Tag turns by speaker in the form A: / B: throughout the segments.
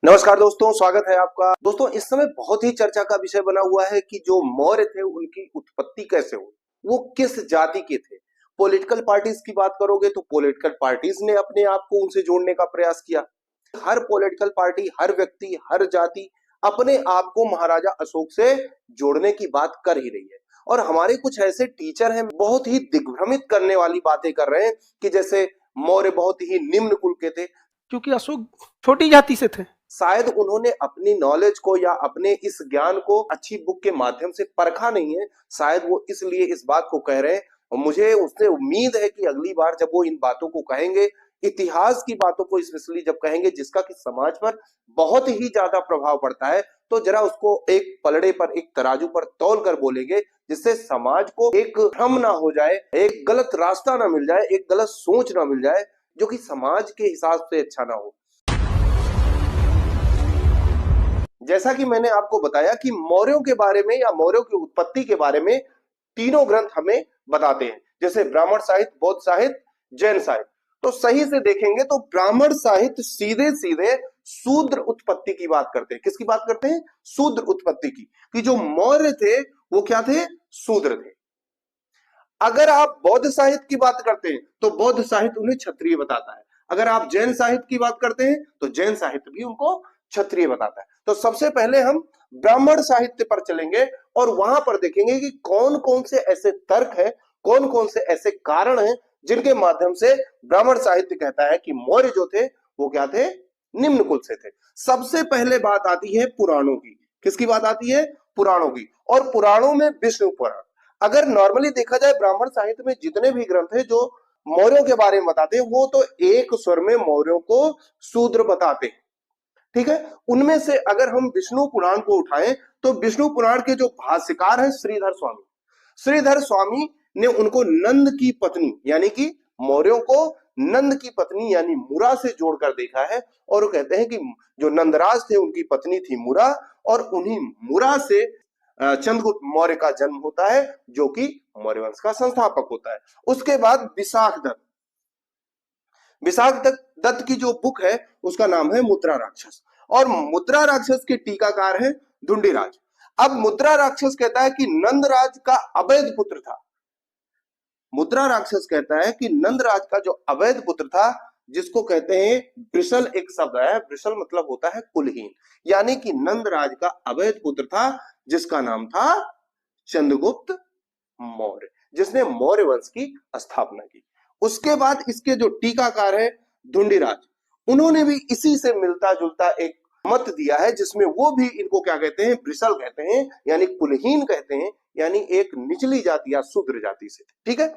A: नमस्कार दोस्तों, स्वागत है आपका। दोस्तों, इस समय बहुत ही चर्चा का विषय बना हुआ है कि जो मौर्य थे उनकी उत्पत्ति कैसे हुई, वो किस जाति के थे। पॉलिटिकल पार्टीज की बात करोगे तो पॉलिटिकल पार्टीज ने अपने आप को उनसे जोड़ने का प्रयास किया। हर पॉलिटिकल पार्टी, हर व्यक्ति, हर जाति अपने आप को महाराजा अशोक से जोड़ने की बात कर ही रही है। और हमारे कुछ ऐसे टीचर हैं, बहुत ही दिग्भ्रमित करने वाली बातें कर रहे हैं कि जैसे मौर्य बहुत ही निम्न कुल के थे,
B: क्योंकि अशोक छोटी जाति से थे।
A: शायद उन्होंने अपनी नॉलेज को या अपने इस ज्ञान को अच्छी बुक के माध्यम से परखा नहीं है। शायद वो इसलिए इस बात को कह रहे हैं। और मुझे उससे उम्मीद है कि अगली बार जब वो इन बातों को कहेंगे, इतिहास की बातों को स्पेशली जब कहेंगे जिसका कि समाज पर बहुत ही ज्यादा प्रभाव पड़ता है, तो जरा उसको एक पलड़े पर, एक तराजू पर तौल कर बोलेंगे, जिससे समाज को एक भ्रम ना हो जाए, एक गलत रास्ता ना मिल जाए, एक गलत सोच ना मिल जाए, जो कि समाज के हिसाब से अच्छा ना हो। जैसा कि मैंने आपको बताया कि मौर्यों के बारे में या मौर्यों की उत्पत्ति के बारे में तीनों ग्रंथ हमें बताते हैं, जैसे ब्राह्मण साहित्य, बौद्ध साहित्य, जैन साहित्य। तो सही से देखेंगे तो ब्राह्मण साहित्य सीधे सीधे शूद्र उत्पत्ति की बात करते हैं। किसकी बात करते हैं? शूद्र उत्पत्ति की, कि जो मौर्य थे वो क्या थे? शूद्र थे। अगर आप बौद्ध साहित्य की बात करते हैं तो बौद्ध साहित्य उन्हें क्षत्रिय बताता है। अगर आप जैन साहित्य की बात करते हैं तो जैन साहित्य भी उनको क्षत्रिय बताता है। तो सबसे पहले हम ब्राह्मण साहित्य पर चलेंगे और वहां पर देखेंगे कि कौन कौन से ऐसे तर्क है, कौन कौन से ऐसे कारण हैं जिनके माध्यम से ब्राह्मण साहित्य कहता है कि मौर्य जो थे वो क्या थे? निम्न कुल से थे। सबसे पहले बात आती है पुराणों की। किसकी बात आती है? पुराणों की। और पुराणों में विष्णु पुराण। अगर नॉर्मली देखा जाए ब्राह्मण साहित्य में जितने भी ग्रंथ हैं जो मौर्यों के बारे में बताते हैं, वो तो एक स्वर में मौर्यों को शूद्र बताते हैं। ठीक है। उनमें से अगर हम विष्णु पुराण को उठाएं तो विष्णु पुराण के जो भाष्यकार हैं श्रीधर स्वामी, श्रीधर स्वामी ने उनको नंद की पत्नी यानी कि मौर्यों को नंद की पत्नी यानी मुरा से जोड़कर देखा है। और वो कहते हैं कि जो नंदराज थे उनकी पत्नी थी मुरा, और उन्हीं मुरा से चंद्रगुप्त मौर्य का जन्म होता है, जो कि मौर्य वंश का संस्थापक होता है। उसके बाद विशाख दत्त, विशाख दत्त की जो बुक है उसका नाम है मुद्रा राक्षस, और मुद्रा राक्षस के टीकाकार है ढूंढीराज। अब मुद्रा राक्षस कहता है कि नंदराज का अवैध पुत्र था। मुद्रा राक्षस कहता है कि नंदराज का जो अवैध पुत्र था, जिसको कहते हैं वृषल, एक शब्द है, वृषल मतलब होता है कुलहीन, यानी कि नंदराज का अवैध पुत्र था जिसका नाम था चंद्रगुप्त मौर्य, जिसने मौर्य वंश की स्थापना की। उसके बाद इसके जो टीकाकार है ढूंढीराज, उन्होंने भी इसी से मिलता जुलता एक मत दिया है, जिसमें वो भी इनको क्या कहते हैं? वृषल कहते हैं, यानी कुलहीन कहते हैं, यानी एक निचली जाति या शूद्र जाति से। ठीक है।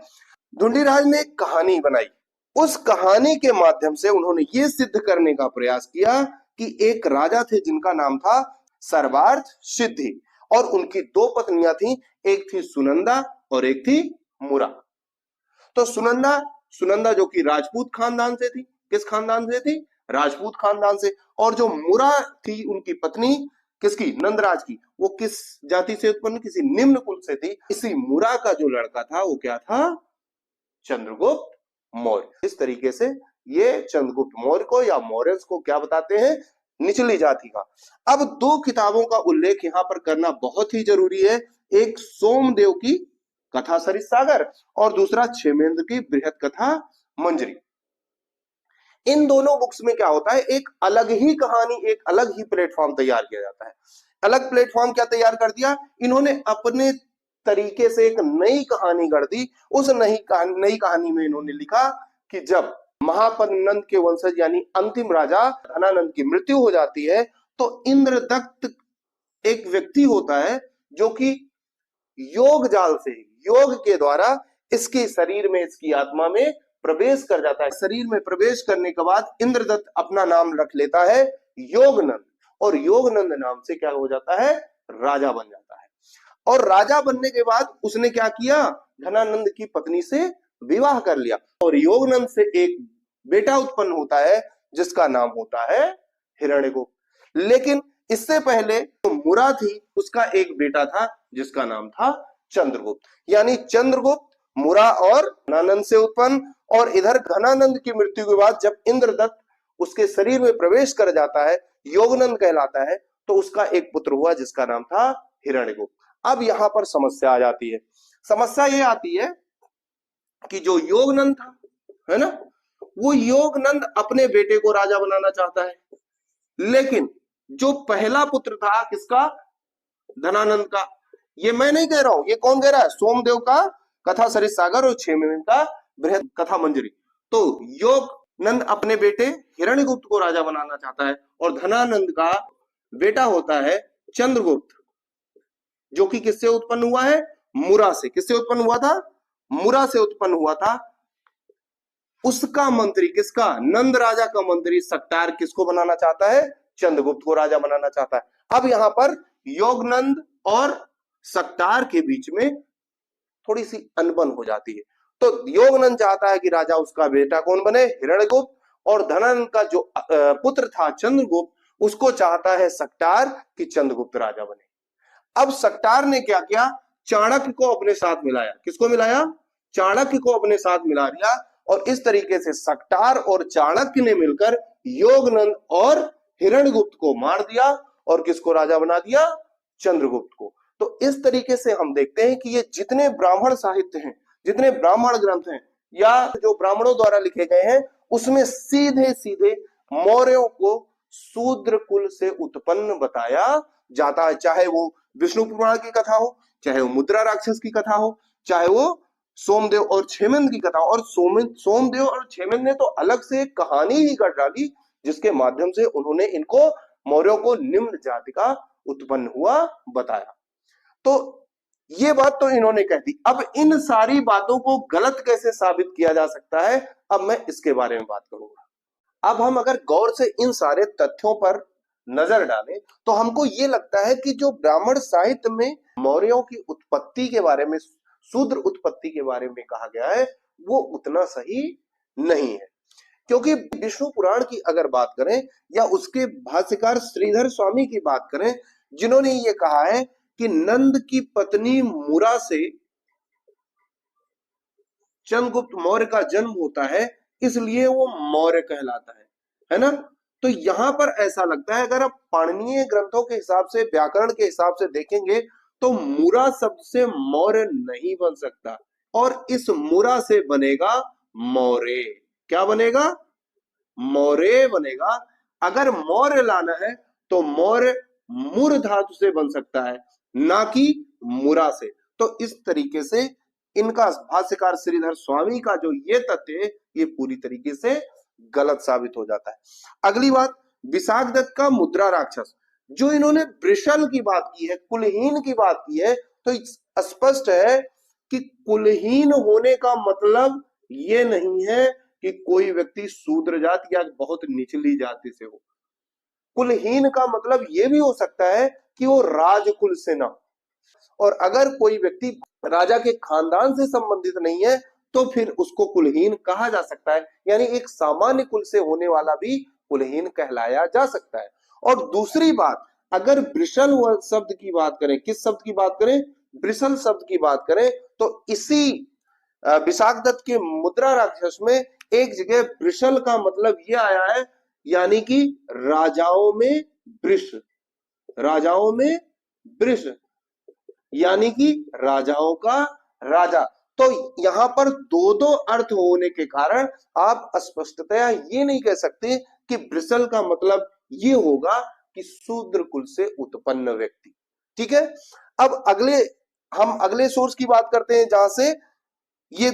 A: ढूंढीराज ने एक कहानी बनाई। उस कहानी के माध्यम से उन्होंने ये सिद्ध करने का प्रयास किया कि एक राजा थे जिनका नाम था सर्वार्थ सिद्धि, और उनकी दो पत्नियां थी, एक थी सुनंदा और एक थी मुरा। तो सुनंदा सुनंदा जो कि राजपूत खानदान से थी। किस खानदान से थी? राजपूत खानदान से। और जो मुरा थी उनकी पत्नी, किसकी? नंदराज की, वो किस जाति से उत्पन्न? किसी निम्न कुल से थी। इसी मुरा का जो लड़का था वो क्या था? चंद्रगुप्त मौर्य। इस तरीके से ये चंद्रगुप्त मौर्य को या मौर्यस को क्या बताते हैं? निचली जाति का। अब दो किताबों का उल्लेख यहां पर करना बहुत ही जरूरी है। एक सोमदेव की कथा सरित सागर और दूसरा क्षेमेंद्र की बृहत कथा मंजरी। इन दोनों बुक्स में क्या होता है? एक अलग ही कहानी, एक अलग ही प्लेटफॉर्म तैयार किया जाता है। अलग प्लेटफॉर्म क्या तैयार कर दिया इन्होंने? अपने तरीके से एक नई कहानी गढ़ दी। उस नई कहानी में इन्होंने लिखा कि जब महापद्मनंद के वंशज यानी अंतिम राजा धनानंद की मृत्यु हो जाती है, तो इंद्रदत्त एक व्यक्ति होता है जो कि योग जाल से, योग के द्वारा इसके शरीर में, इसकी आत्मा में प्रवेश कर जाता है। शरीर में प्रवेश करने के बाद इंद्रदत्त अपना नाम रख लेता है योगनंद, और योगनंद नाम से क्या हो जाता है? राजा बन जाता है। और राजा बनने के बाद उसने क्या किया? धनानंद की पत्नी से विवाह कर लिया, और योगनंद से एक बेटा उत्पन्न होता है जिसका नाम होता है हिरण्यगुप्त। लेकिन इससे पहले तो मुरा थी, उसका एक बेटा था जिसका नाम था चंद्रगुप्त। यानी चंद्रगुप्त मुरा और धनानंद से उत्पन्न। और इधर धनानंद की मृत्यु के बाद जब इंद्रदत्त उसके शरीर में प्रवेश कर जाता है, योगनंद कहलाता है, तो उसका एक पुत्र हुआ जिसका नाम था हिरण्यगुप्त। अब यहां पर समस्या आ जाती है। समस्या ये आती है कि जो योगनंद था, है ना, वो योगनंद अपने बेटे को राजा बनाना चाहता है, लेकिन जो पहला पुत्र था किसका, धनानंद का, ये मैं नहीं कह रहा हूं, ये कौन कह रहा है, सोमदेव का कथा सरित सागर और 6 महीने का बृहद कथा मंजरी। तो योगनंद अपने बेटे हिरण्यगुप्त को राजा बनाना चाहता है, और धनानंद का बेटा होता है चंद्रगुप्त, जो कि किससे उत्पन्न हुआ है, मुरा से। किससे उत्पन्न हुआ था, मुरा से उत्पन्न हुआ था। उसका मंत्री, किसका, नंद राजा का मंत्री सक्टार किसको बनाना चाहता है, चंद्रगुप्त को राजा बनाना चाहता है। अब यहां पर योगनंद और सक्टार के बीच में थोड़ी सी अनबन हो जाती है। तो योगनंद चाहता है कि राजा उसका बेटा कौन बने, हिरण्यगुप्त, और धनानंद का जो पुत्र था चंद्रगुप्त, उसको चाहता है सक्टार कि चंद्रगुप्त राजा बने। अब सक्टार ने क्या किया, चाणक्य को अपने साथ मिलाया। किसको मिलाया, चाणक्य को अपने साथ मिला दिया, और इस तरीके से सक्टार और चाणक्य ने मिलकर योगनंद और हिरण्यगुप्त को मार दिया, और किसको राजा बना दिया, चंद्रगुप्त को। तो इस तरीके से हम देखते हैं कि ये जितने ब्राह्मण साहित्य हैं, जितने ब्राह्मण ग्रंथ हैं, या जो ब्राह्मणों द्वारा लिखे गए हैं, उसमें सीधे सीधे मौर्यों को शूद्र कुल से उत्पन्न बताया जाता है। चाहे वो विष्णु पुराण की कथा हो, चाहे वो मुद्रा राक्षस की कथा हो, चाहे वो सोमदेव और क्षेमेंद्र की कथा। और सोमदेव और क्षेमेंद्र ने तो अलग से एक कहानी ही कर डाली, जिसके माध्यम से उन्होंने इनको मौर्यों को निम्न जाति का उत्पन्न हुआ बताया। तो ये बात तो इन्होंने कह दी। अब इन सारी बातों को गलत कैसे साबित किया जा सकता है, अब मैं इसके बारे में बात करूंगा। अब हम अगर गौर से इन सारे तथ्यों पर नजर डालें, तो हमको ये लगता है कि जो ब्राह्मण साहित्य में मौर्यों की उत्पत्ति के बारे में, शूद्र उत्पत्ति के बारे में कहा गया है, वो उतना सही नहीं है। क्योंकि विष्णु पुराण की अगर बात करें, या उसके भाष्यकार श्रीधर स्वामी की बात करें, जिन्होंने ये कहा है कि नंद की पत्नी मुरा से चंद्रगुप्त मौर्य का जन्म होता है, इसलिए वो मौर्य कहलाता है ना। तो यहां पर ऐसा लगता है, अगर आप पाणिनीय ग्रंथों के हिसाब से, व्याकरण के हिसाब से देखेंगे, तो मुरा शब्द से मौर्य नहीं बन सकता, और इस मुरा से बनेगा मौर्य। क्या बनेगा, मौर्य बनेगा। अगर मौर्य लाना है तो मौर्य मूर धातु से बन सकता है, ना कि मुरा से। तो इस तरीके से इनका भाष्यकार श्रीधर स्वामी का जो ये तथ्य है, ये पूरी तरीके से गलत साबित हो जाता है। अगली बात, विशाखदत्त का मुद्रा राक्षस, जो इन्होंने वृषल की बात की है, कुलहीन की बात की है, तो स्पष्ट है कि कुलहीन होने का मतलब ये नहीं है कि कोई व्यक्ति शूद्र जाति या बहुत निचली जाति से हो। कुलहीन का मतलब ये भी हो सकता है कि वो राजकुल से ना हो, और अगर कोई व्यक्ति राजा के खानदान से संबंधित नहीं है, तो फिर उसको कुलहीन कहा जा सकता है। यानी एक सामान्य कुल से होने वाला भी कुलहीन कहलाया जा सकता है। और दूसरी बात, अगर वृषल शब्द की बात करें, किस शब्द की बात करें, वृषल शब्द की बात करें, तो इसी विशाखदत्त के मुद्रा राक्षस में एक जगह वृषल का मतलब ये आया है, यानी कि राजाओं में वृष, राजाओं में वृष, यानी कि राजाओं का राजा। तो यहां पर दो दो अर्थ होने के कारण आप स्पष्टतया ये नहीं कह सकते कि वृषल का मतलब ये होगा कि शूद्र कुल से उत्पन्न व्यक्ति। ठीक है, अब हम अगले सोर्स की बात करते हैं, जहां से ये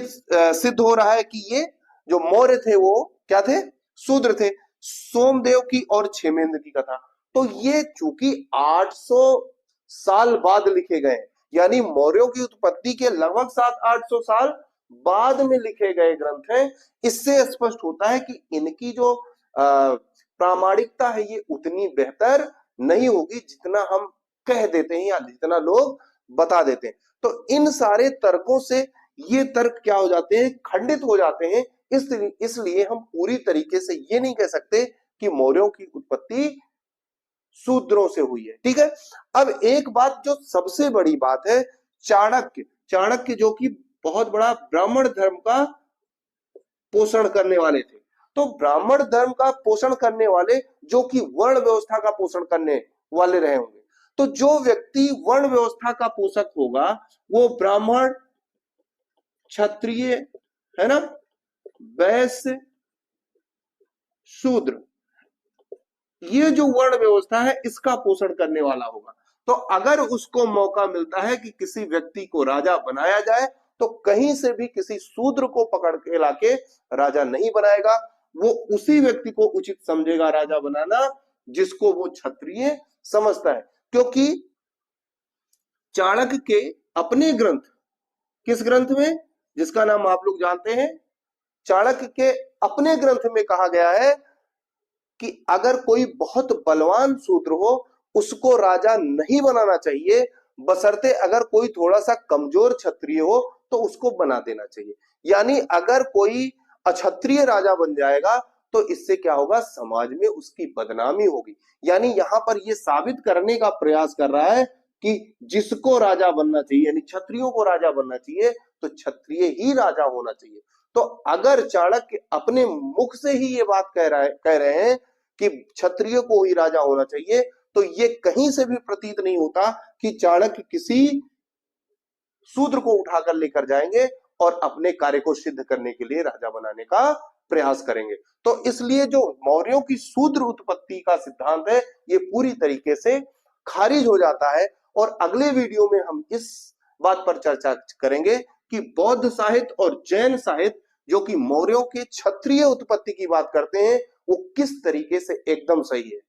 A: सिद्ध हो रहा है कि ये जो मौर्य थे वो क्या थे, शूद्र थे। सोमदेव की और क्षेमेंद्र की कथा, तो ये चूंकि 800 साल बाद लिखे गए, यानी मौर्यों की उत्पत्ति के लगभग 700-800 साल बाद में लिखे गए ग्रंथ हैं, इससे स्पष्ट होता है कि इनकी जो प्रामाणिकता है ये उतनी बेहतर नहीं होगी जितना हम कह देते हैं या जितना लोग बता देते हैं। तो इन सारे तर्कों से ये तर्क क्या हो जाते हैं, खंडित हो जाते हैं। इसलिए हम पूरी तरीके से ये नहीं कह सकते कि मौर्यों की उत्पत्ति शूद्रों से हुई है। ठीक है, अब एक बात जो सबसे बड़ी बात है, चाणक्य जो कि बहुत बड़ा ब्राह्मण धर्म का पोषण करने वाले थे, तो ब्राह्मण धर्म का पोषण करने वाले जो कि वर्ण व्यवस्था का पोषण करने वाले रहे होंगे। तो जो व्यक्ति वर्ण व्यवस्था का पोषक होगा वो ब्राह्मण, क्षत्रिय, है ना, वैश्य, शूद्र, ये जो वर्ण व्यवस्था है इसका पोषण करने वाला होगा। तो अगर उसको मौका मिलता है कि किसी व्यक्ति को राजा बनाया जाए तो कहीं से भी किसी शूद्र को पकड़ के लाके राजा नहीं बनाएगा। वो उसी व्यक्ति को उचित समझेगा राजा बनाना जिसको वो क्षत्रिय समझता है। क्योंकि चाणक्य के अपने ग्रंथ, किस ग्रंथ में, जिसका नाम आप लोग जानते हैं, चाणक्य के अपने ग्रंथ में कहा गया है कि अगर कोई बहुत बलवान शूद्र हो उसको राजा नहीं बनाना चाहिए, बशर्ते अगर कोई थोड़ा सा कमजोर क्षत्रिय हो तो उसको बना देना चाहिए। यानी अगर कोई अक्षत्रिय राजा बन जाएगा तो इससे क्या होगा, समाज में उसकी बदनामी होगी। यानी यहां पर यह साबित करने का प्रयास कर रहा है कि जिसको राजा बनना चाहिए, यानी क्षत्रियों को राजा बनना चाहिए, तो क्षत्रिय ही राजा होना चाहिए। तो अगर चाणक्य अपने मुख से ही ये बात कह रहे हैं कि क्षत्रिय को ही राजा होना चाहिए, तो ये कहीं से भी प्रतीत नहीं होता कि चाणक्य किसी शूद्र को उठाकर लेकर जाएंगे और अपने कार्य को सिद्ध करने के लिए राजा बनाने का प्रयास करेंगे। तो इसलिए जो मौर्यों की शूद्र उत्पत्ति का सिद्धांत है ये पूरी तरीके से खारिज हो जाता है। और अगले वीडियो में हम इस बात पर चर्चा करेंगे कि बौद्ध साहित्य और जैन साहित्य जो कि मौर्यों के क्षत्रिय उत्पत्ति की बात करते हैं वो किस तरीके से एकदम सही है।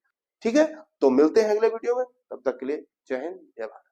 A: ठीक है, तो मिलते हैं अगले वीडियो में, तब तक के लिए जय हिंद, जय भारत।